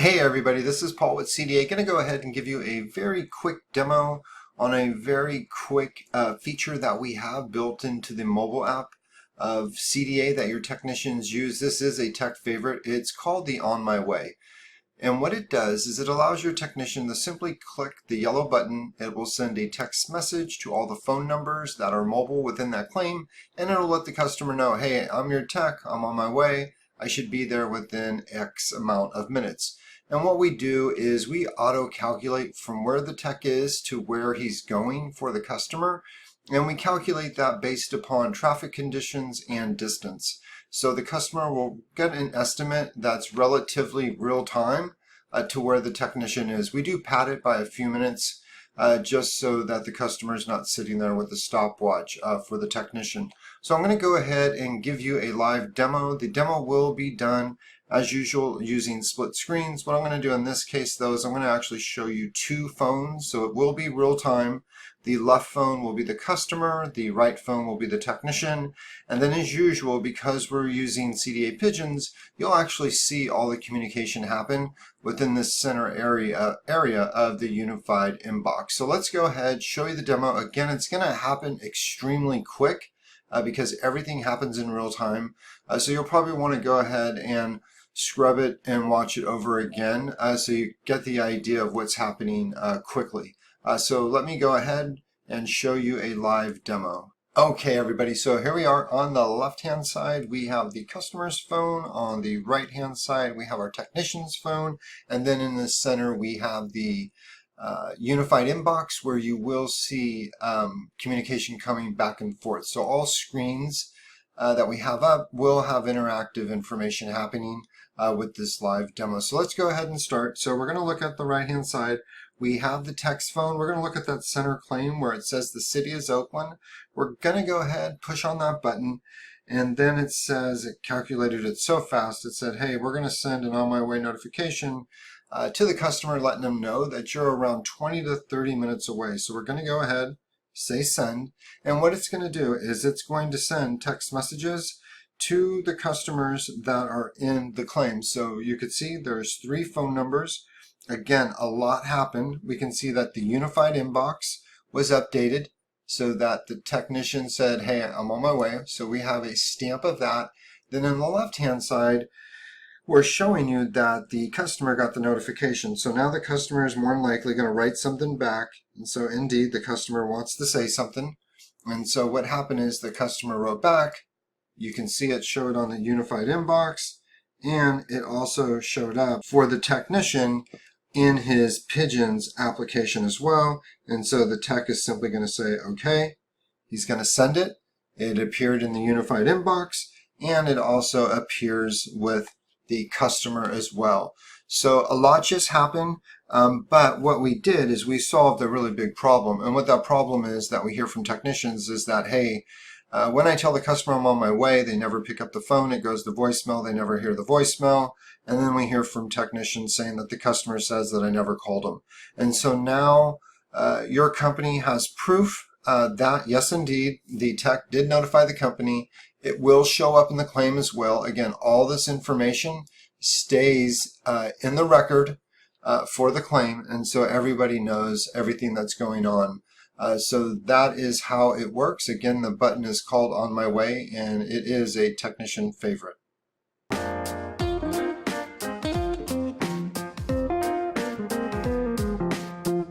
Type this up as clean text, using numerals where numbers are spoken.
Hey everybody, this is Paul with CDA. Going to go ahead and give you a very quick demo on a very quick feature that we have built into the mobile app of CDA that your technicians use. This is a tech favorite. It's called the On My Way. And what it does is it allows your technician to simply click the yellow button. It will send a text message to all the phone numbers that are mobile within that claim, and it'll let the customer know, hey, I'm your tech, I'm on my way, I should be there within X amount of minutes. And what we do is we auto-calculate from where the tech is to where he's going for the customer, and we calculate that based upon traffic conditions and distance. So the customer will get an estimate that's relatively real time to where the technician is. We do pad it by a few minutes just so that the customer is not sitting there with a stopwatch for the technician. So I'm going to go ahead and give you a live demo. The demo will be done as usual using split screens. What I'm going to do in this case though is I'm going to actually show you two phones, so it will be real time. The left phone will be the customer, the right phone will be the technician, and then as usual, because we're using CDA pigeons, you'll actually see all the communication happen within this center area of the unified inbox. So let's go ahead, show you the demo. Again, it's going to happen extremely quick because everything happens in real time. So you'll probably want to go ahead and scrub it and watch it over again so you get the idea of what's happening quickly. So let me go ahead and show you a live demo. Okay everybody, so here we are. On the left hand side we have the customer's phone, on the right hand side we have our technician's phone, and then in the center we have the unified inbox where you will see communication coming back and forth. So all screens that we have up will have interactive information happening with this live demo. So let's go ahead and start. So we're going to look at the right hand side. We have the text phone. We're going to look at that center claim where it says the city is Oakland. We're going to go ahead, push on that button, and then it says, it calculated it so fast, it said, hey, we're going to send an on my way notification to the customer, letting them know that you're around 20 to 30 minutes away. So we're going to go ahead, say send, and what it's going to do is it's going to send text messages to the customers that are in the claim. So you could see there's 3 phone numbers. Again, a lot happened. We can see that the unified inbox was updated so that the technician said, hey, I'm on my way. So we have a stamp of that. Then on the left hand side, we're showing you that the customer got the notification. So now the customer is more than likely going to write something back. And so indeed, the customer wants to say something. And so what happened is the customer wrote back. You can see it showed on the unified inbox, and it also showed up for the technician in his Pigeons application as well. And so the tech is simply going to say, okay, he's going to send it. It appeared in the unified inbox, and it also appears with the customer as well. So a lot just happened, but what we did is we solved a really big problem. And what that problem is that we hear from technicians is that, hey, when I tell the customer I'm on my way, they never pick up the phone. It goes to voicemail. They never hear the voicemail. And then we hear from technicians saying that the customer says that I never called them. And so now your company has proof that, yes, indeed, the tech did notify the company. It will show up in the claim as well. Again, all this information stays in the record for the claim. And so everybody knows everything that's going on. So that is how it works. Again, the button is called On My Way, and it is a technician favorite.